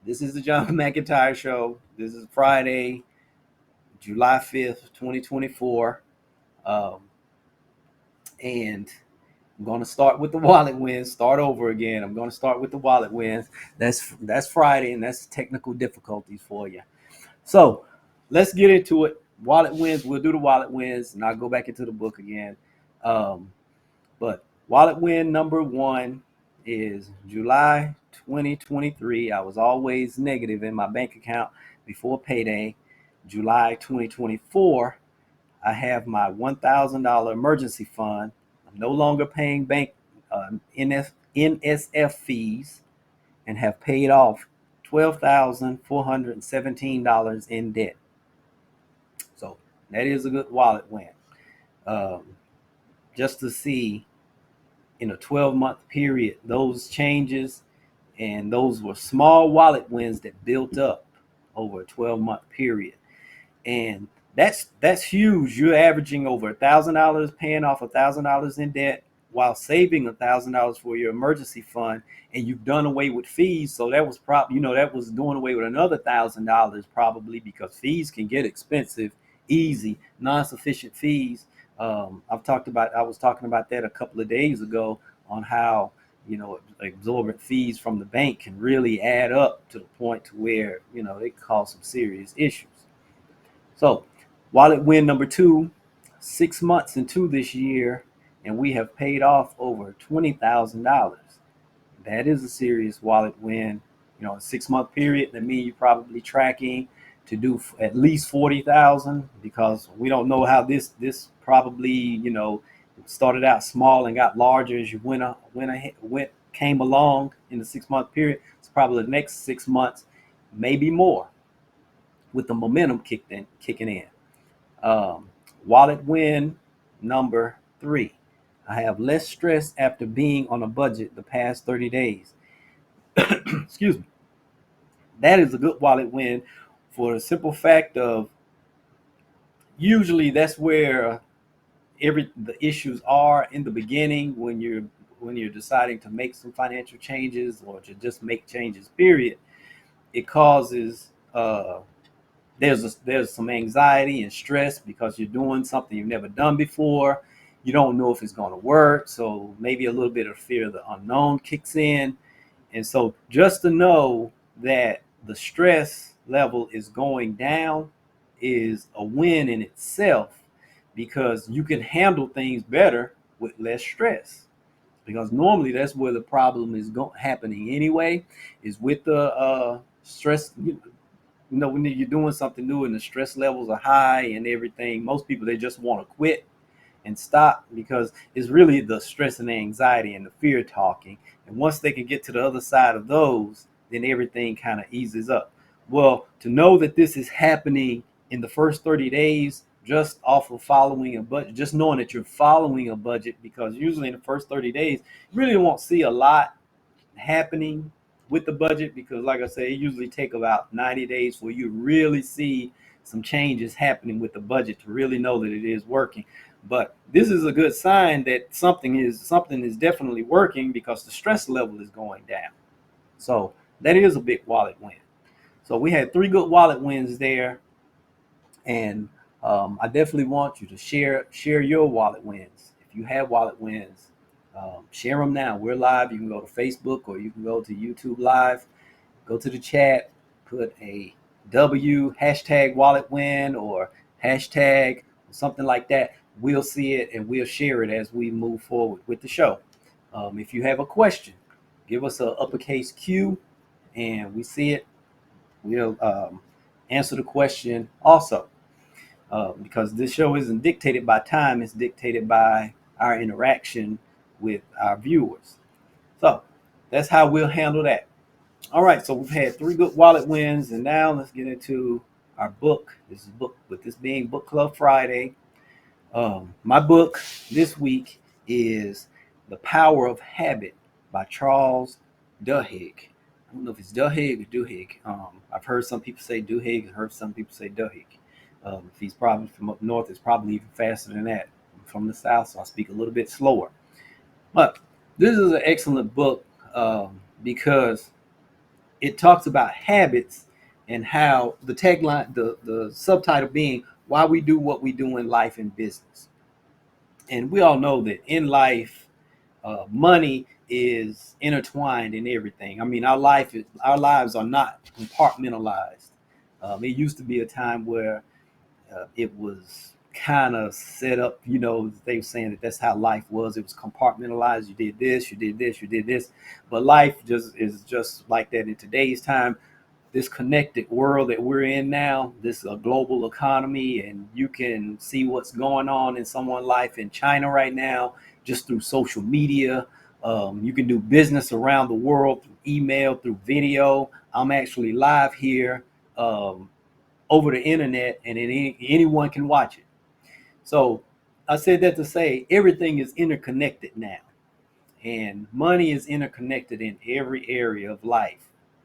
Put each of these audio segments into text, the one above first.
This is the John McEntyre Show. This is Friday, July 5th, 2024. Um, and I'm going to start with the wallet wins. Start over again. I'm going to start with the wallet wins. That's Friday, and that's technical difficulties for you. So let's get into it. Wallet wins. We'll do the wallet wins, and I'll go back into the book again. Um, but wallet win number one is July 2023. I was always negative in my bank account before payday. July 2024, I have my $1,000 emergency fund. I'm no longer paying bank NSF fees and have paid off $12,417 in debt. So that is a good wallet win. Um, just to see in a 12-month period those changes, and those were small wallet wins that built up over a 12-month period. And that's huge. You're averaging over $1,000, paying off $1,000 in debt while saving $1,000 for your emergency fund, and you've done away with fees. So that was probably, that was doing away with another $1,000 probably, because fees can get expensive easy. Non-sufficient fees. I was talking about that a couple of days ago on how exorbitant fees from the bank can really add up to the point to where they cause some serious issues. So, wallet win number two, 6 months into this year, and we have paid off over $20,000. That is a serious wallet win. A 6 month period, that means you're probably tracking to do at least 40,000, because we don't know how this probably started out small and got larger as you came along in the 6 month period. It's probably the next 6 months, maybe more, with the momentum kicking in. Wallet win number three. I have less stress after being on a budget the past 30 days. Excuse me. That is a good wallet win for the simple fact of, usually that's where the issues are in the beginning, when you're deciding to make some financial changes or to just make changes, period. It causes there's some anxiety and stress because you're doing something you've never done before. You don't know if it's going to work, so maybe a little bit of fear of the unknown kicks in. And so just to know that the stress level is going down is a win in itself, because you can handle things better with less stress. Because normally that's where the problem is happening anyway, is with the stress. When you're doing something new and the stress levels are high and everything, most people, they just want to quit and stop, because it's really the stress and the anxiety and the fear talking. And once they can get to the other side of those, then everything kind of eases up. Well, to know that this is happening in the first 30 days, just off of following a budget, just knowing that you're following a budget, because usually in the first 30 days, you really won't see a lot happening with the budget, because like I say, it usually take about 90 days for you really see some changes happening with the budget to really know that it is working. But this is a good sign that something is definitely working, because the stress level is going down. So that is a big wallet win. So we had three good wallet wins there, and I definitely want you to share your wallet wins. If you have wallet wins, share them now. We're live. You can go to Facebook or you can go to YouTube Live. Go to the chat, put a W, hashtag wallet win, or hashtag something like that. We'll see it and we'll share it as we move forward with the show. If you have a question, give us a uppercase Q and we see it. We'll answer the question also, because this show isn't dictated by time, it's dictated by our interaction with our viewers. So that's how we'll handle that. All right, so we've had three good wallet wins, and now let's get into our book. With this being Book Club Friday. My book this week is The Power of Habit by Charles Duhigg. I don't know if it's Duhigg or Duhigg. I've heard some people say Duhigg and heard some people say Duhigg. If he's probably from up north, it's probably even faster than that. I'm from the south, so I speak a little bit slower. But this is an excellent book, because it talks about habits and how the tagline, the subtitle being why we do what we do in life and business. And we all know that in life, money is intertwined in everything. I mean, our lives are not compartmentalized. It used to be a time where it was kind of set up. They were saying that that's how life was. It was compartmentalized. You did this, you did this, you did this. But life just is just like that in today's time. This connected world that we're in now, this global economy, and you can see what's going on in someone's life in China right now just through social media. You can do business around the world through email, through video. I'm actually live here over the internet, and anyone can watch it. So I said that to say everything is interconnected now, and money is interconnected in every area of life.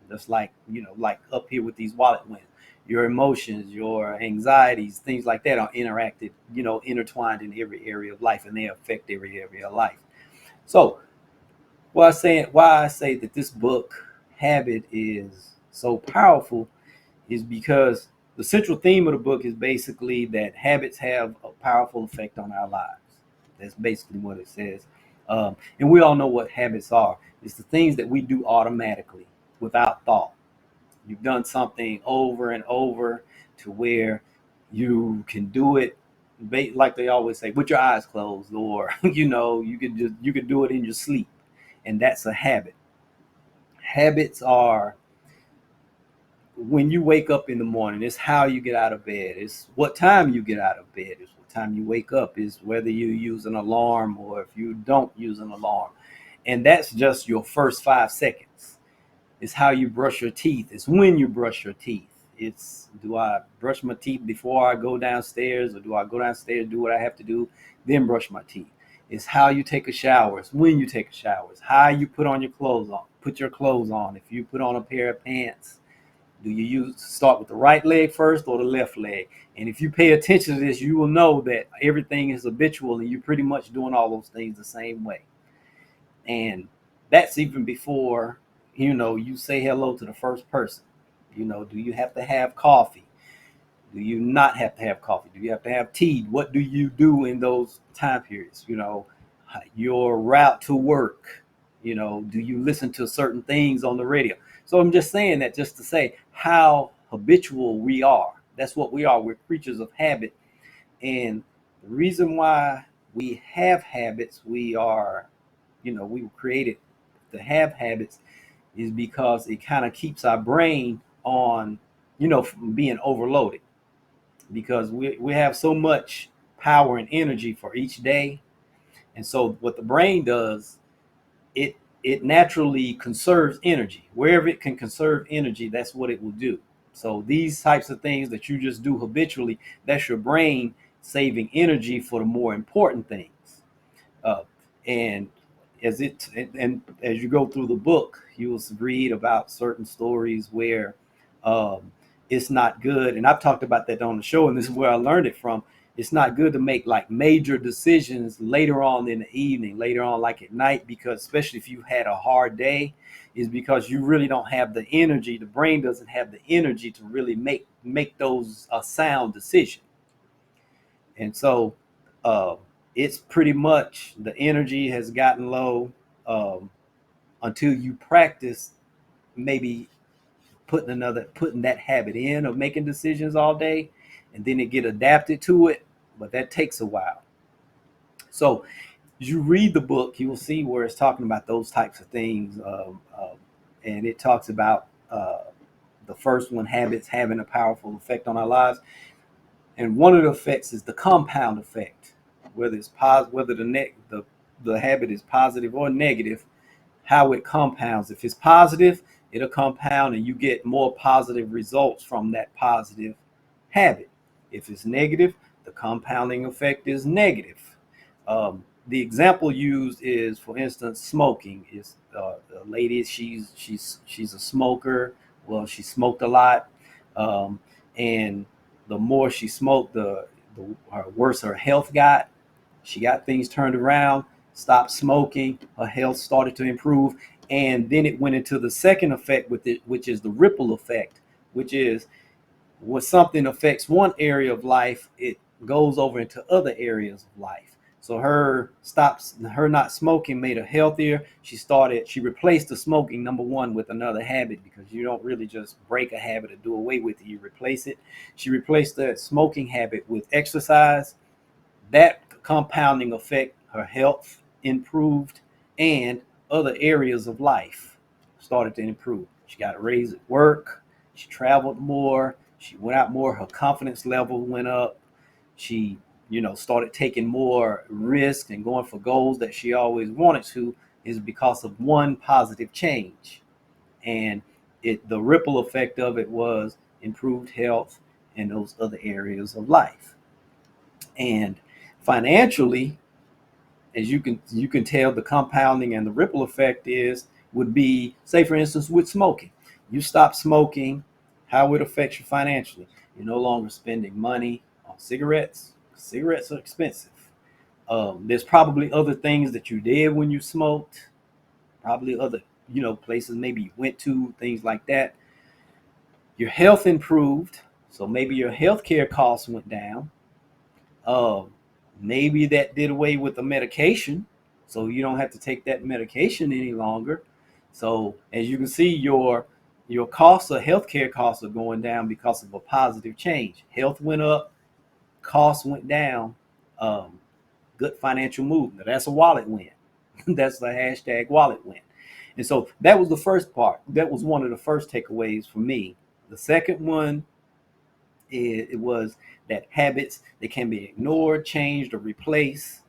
Just like, like up here with these wallet wins, your emotions, your anxieties, things like that are intertwined in every area of life, and they affect every area of life. So why I say that this book, Habit, is so powerful is because the central theme of the book is basically that habits have a powerful effect on our lives. That's basically what it says. And we all know what habits are. It's the things that we do automatically without thought. You've done something over and over to where you can do it, like they always say, with your eyes closed, or you could do it in your sleep, and that's a habit. Habits are when you wake up in the morning. It's how you get out of bed. It's what time you get out of bed. It's what time you wake up. Is whether you use an alarm or if you don't use an alarm. And that's just your first 5 seconds. It's how you brush your teeth. It's when you brush your teeth. It's, do I brush my teeth before I go downstairs, or do I go downstairs, do what I have to do, then brush my teeth? It's how you take a shower. It's when you take a shower. It's how you put your clothes on. If you put on a pair of pants, do you start with the right leg first or the left leg? And if you pay attention to this, you will know that everything is habitual and you're pretty much doing all those things the same way. And that's even before, you say hello to the first person. Do you have to have coffee? Do you not have to have coffee? Do you have to have tea? What do you do in those time periods? Your route to work. Do you listen to certain things on the radio? So I'm just saying that just to say how habitual we are. That's what we are. We're creatures of habit. And the reason why we have habits, we were created to have habits, is because it kind of keeps our brain on, from being overloaded. Because we have so much power and energy for each day. And so what the brain does, it it naturally conserves energy. Wherever it can conserve energy, that's what it will do. So these types of things that you just do habitually, that's your brain saving energy for the more important things. Uh, and as you go through the book, you will read about certain stories where um, it's not good. And I've talked about that on the show, and this is where I learned it from. It's not good to make like major decisions later on in the evening, later on like at night, because especially if you had a hard day, is because you really don't have the energy. The brain doesn't have the energy to really make those sound decisions. And so uh, it's pretty much the energy has gotten low um, until you practice maybe putting that habit in of making decisions all day, and then it get adapted to it. But that takes a while. So as you read the book, you will see where it's talking about those types of things, and it talks about the first one, habits having a powerful effect on our lives. And one of the effects is the compound effect, whether it's whether the habit is positive or negative, how it compounds. If it's positive, it'll compound and you get more positive results from that positive habit. If it's negative, the compounding effect is negative. The example used is, for instance, smoking. Is a lady, she's a smoker. Well, she smoked a lot, um, and the more she smoked, the worse her health got. She got things turned around, stopped smoking, her health started to improve, And then it went into the second effect with it, which is the ripple effect, which is when something affects one area of life, it goes over into other areas of life. So her not smoking made her healthier. She replaced the smoking, number one, with another habit, because you don't really just break a habit or do away with it, you replace it. She replaced the smoking habit with exercise. That compounding effect, her health improved, and other areas of life started to improve. She got a raise at work. She traveled more. She went out more. Her confidence level went up. She, started taking more risk and going for goals that she always wanted to, is because of one positive change. And the ripple effect of it was improved health in those other areas of life. And financially, as you can tell, the compounding and the ripple effect would be, say for instance, with smoking. You stop smoking, how it affects you financially. You're no longer spending money on cigarettes. Cigarettes are expensive. There's probably other things that you did when you smoked, probably other places maybe you went to, things like that. Your health improved, so maybe your healthcare costs went down. Um, Maybe that did away with the medication, so you don't have to take that medication any longer. So as you can see, your costs of healthcare costs are going down because of a positive change. Health went up, costs went down. Um, Good financial move. Now that's a wallet win. That's the hashtag wallet win. And so that was the first part. That was one of the first takeaways for me. The second one, it was that habits, they can be ignored, changed, or replaced.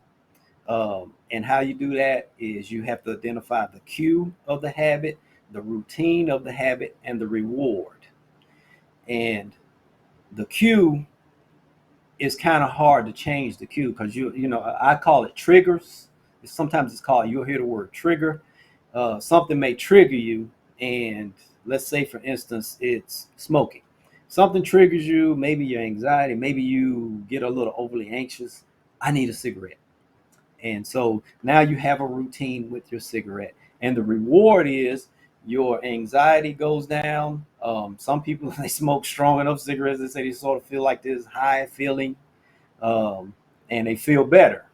And how you do that is you have to identify the cue of the habit, the routine of the habit, and the reward. And the cue is kind of hard to change the cue, because I call it triggers. Sometimes it's called, you'll hear the word trigger. Something may trigger you, and let's say for instance it's smoking. Something triggers you, maybe your anxiety, maybe you get a little overly anxious. I need a cigarette. And so now you have a routine with your cigarette, and the reward is your anxiety goes down. Some people, they smoke strong enough cigarettes, they say they sort of feel like this high feeling, um, and they feel better.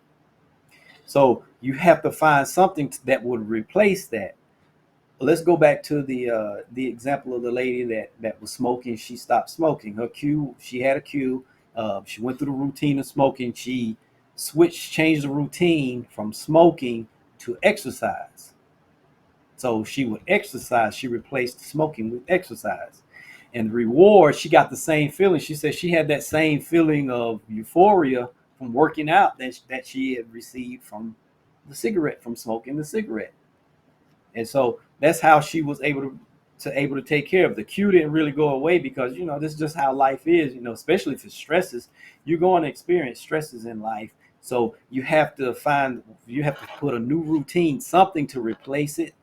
So you have to find something that would replace that. Let's go back to the example of the lady that was smoking. She stopped smoking. Her cue, she had a cue. She went through the routine of smoking. She changed the routine from smoking to exercise. So she would exercise. She replaced smoking with exercise. And the reward, she got the same feeling. She said she had that same feeling of euphoria from working out that she had received from the cigarette, from smoking the cigarette. And so that's how she was able to take care of. The cue didn't really go away, because this is just how life is. Especially if it's stresses, you're going to experience stresses in life. So you have to put a new routine, something to replace it,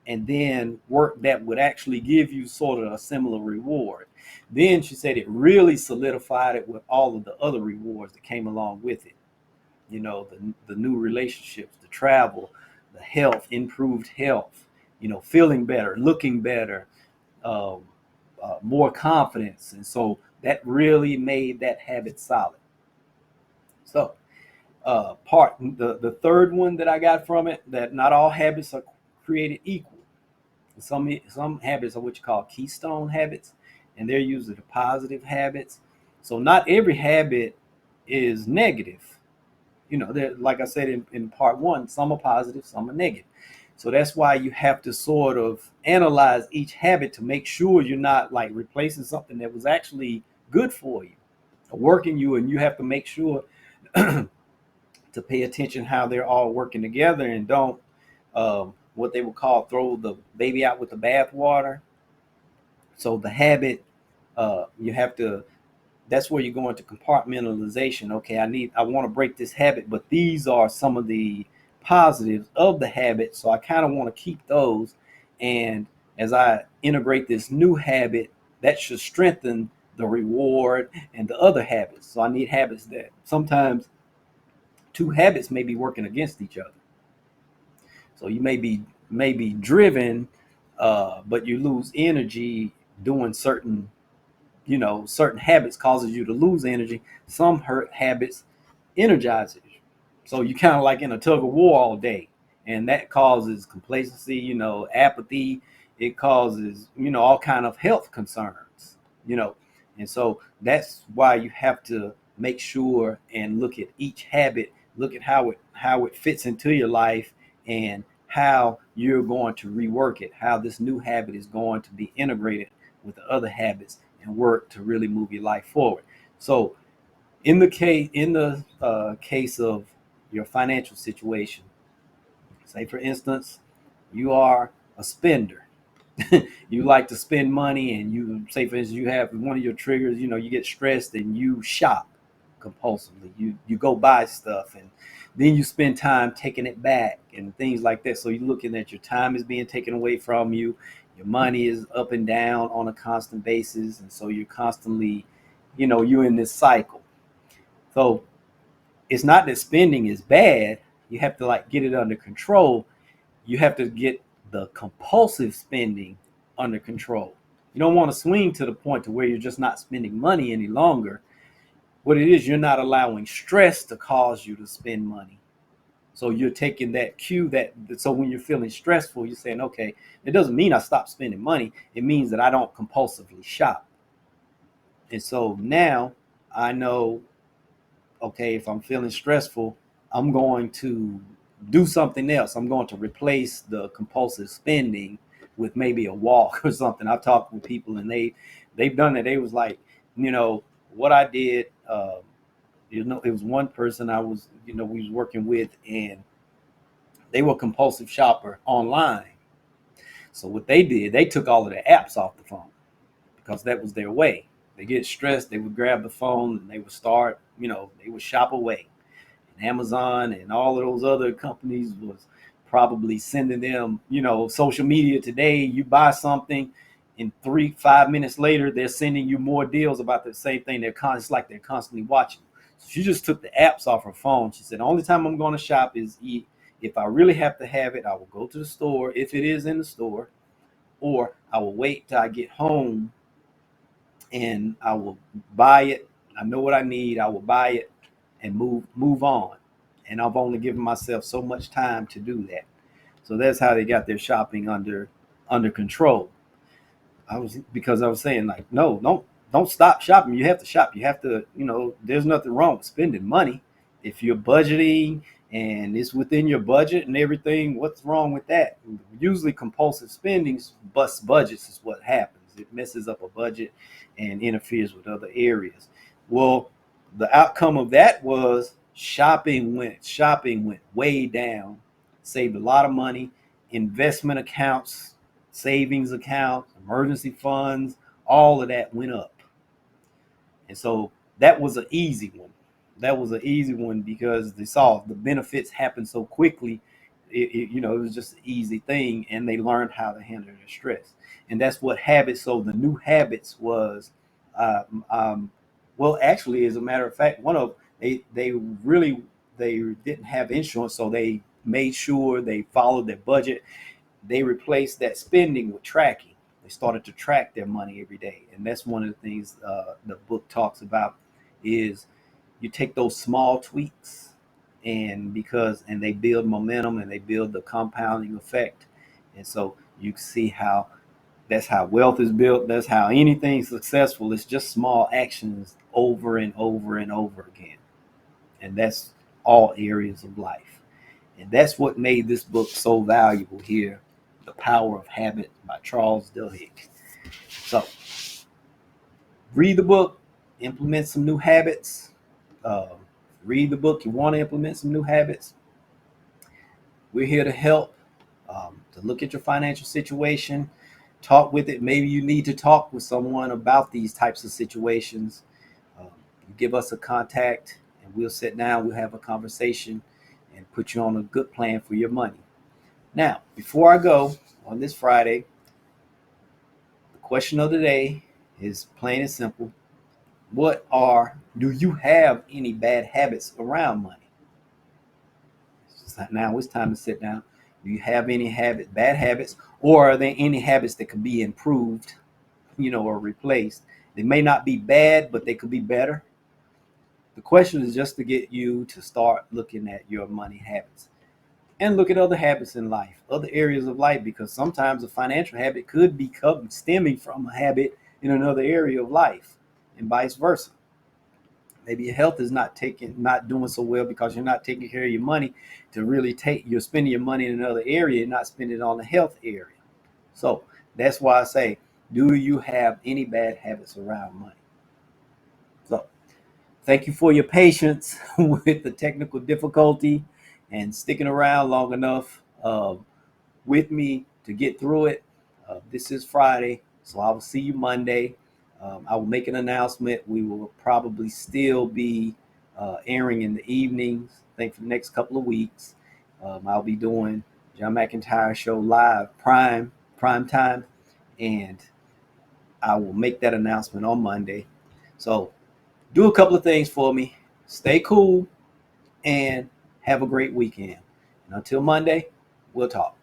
and then work that would actually give you sort of a similar reward. Then she said it really solidified it with all of the other rewards that came along with it. The new relationships, the travel, the health, improved health, feeling better, looking better, um, more confidence. And so that really made that habit solid. So the third one that I got from it, that not all habits are created equal. Some habits are what you call keystone habits, and they're usually the positive habits. So not every habit is negative. Like I said in part one, some are positive, some are negative. So that's why you have to sort of analyze each habit to make sure you're not like replacing something that was actually good for you, working you, and you have to make sure to pay attention how they're all working together, and don't what they would call throw the baby out with the bathwater. So the habit, you have to, that's where you go into compartmentalization. Okay, I want to break this habit, but these are some of the positives of the habit, so I kind of want to keep those. And as I integrate this new habit, that should strengthen the reward and the other habits. So I need habits that sometimes two habits may be working against each other. So you may be may be driven, but you lose energy doing certain habits causes you to lose energy. Some hurt habits energizes you. So you kind of like in a tug of war all day. And that causes complacency, apathy. It causes, all kind of health concerns, you know. And so that's why you have to make sure and look at each habit, look at how it fits into your life and how you're going to rework it, how this new habit is going to be integrated with the other habits and work to really move your life forward. So in the case of your financial situation, say for instance, you are a spender. You like to spend money, and you say for instance you have one of your triggers, you get stressed and you shop compulsively. You go buy stuff, and then you spend time taking it back and things like that. So you're looking at your time is being taken away from you, your money is up and down on a constant basis, and so you're constantly, you're in this cycle. So it's not that spending is bad. You have to like get it under control. You have to get the compulsive spending under control. You don't want to swing to the point to where you're just not spending money any longer. What it is, you're not allowing stress to cause you to spend money. So you're taking that cue so when you're feeling stressful, you're saying, okay, it doesn't mean I stop spending money. It means that I don't compulsively shop. And so now I know, okay, if I'm feeling stressful, I'm going to do something else. I'm going to replace the compulsive spending with maybe a walk or something. I've talked with people and they've done it. They was like, what I did, it was one person I was, we was working with, and they were a compulsive shopper online. So what they did, they took all of the apps off the phone because that was their way. They get stressed, they would grab the phone and they would start, they would shop away. And Amazon and all of those other companies was probably sending them, social media today. You buy something, in 5 minutes later, they're sending you more deals about the same thing. It's like they're constantly watching. So she just took the apps off her phone. She said, the only time I'm going to shop is if I really have to have it, I will go to the store if it is in the store, or I will wait till I get home and I will buy it. I know what I need. I will buy it and move on. And I've only given myself so much time to do that. So that's how they got their shopping under control. Because I was saying, like, no, don't stop shopping. You have to shop. You have to, there's nothing wrong with spending money if you're budgeting and it's within your budget and everything. What's wrong with that? Usually compulsive spending busts budgets is what happens. It messes up a budget and interferes with other areas. Well, the outcome of that was shopping went way down, saved a lot of money, investment accounts, savings accounts, emergency funds, all of that went up. And so that was an easy one. That was an easy one because they saw the benefits happen so quickly. It was just an easy thing, and they learned how to handle their stress. And that's what habits. So the new habits was, uh, well, actually, as a matter of fact, one of they didn't have insurance, so they made sure they followed their budget. They replaced that spending with tracking. They started to track their money every day, and that's one of the things the book talks about is you take those small tweaks, and they build momentum and they build the compounding effect. And so you see how that's how wealth is built. That's how anything successful. It's just small actions over and over and over again, and that's all areas of life. And that's what made this book so valuable here, The Power of Habit by Charles Duhigg. So read the book, implement some new habits. Uh, Read the book. You want to implement some new habits. We're here to help, to look at your financial situation, talk with it. Maybe you need to talk with someone about these types of situations. You give us a contact and we'll sit down, we'll have a conversation and put you on a good plan for your money. Now, before I go on this Friday, the question of the day is plain and simple. Do you have any bad habits around money? Now it's time to sit down Do you have any bad habits, or are there any habits that could be improved, or replaced? They may not be bad, but they could be better. The question is just to get you to start looking at your money habits and look at other habits in life, other areas of life, because sometimes a financial habit could become stemming from a habit in another area of life, and vice versa. Maybe your health is not doing so well because you're not taking care of your money to really you're spending your money in another area and not spending it on the health area. So that's why I say, do you have any bad habits around money? So thank you for your patience with the technical difficulty and sticking around long enough with me to get through it. This is Friday, so I will see you Monday. I will make an announcement. We will probably still be airing in the evenings, I think, for the next couple of weeks. I'll be doing John McEntyre Show live prime time, and I will make that announcement on Monday. So do a couple of things for me. Stay cool and have a great weekend. And until Monday, we'll talk.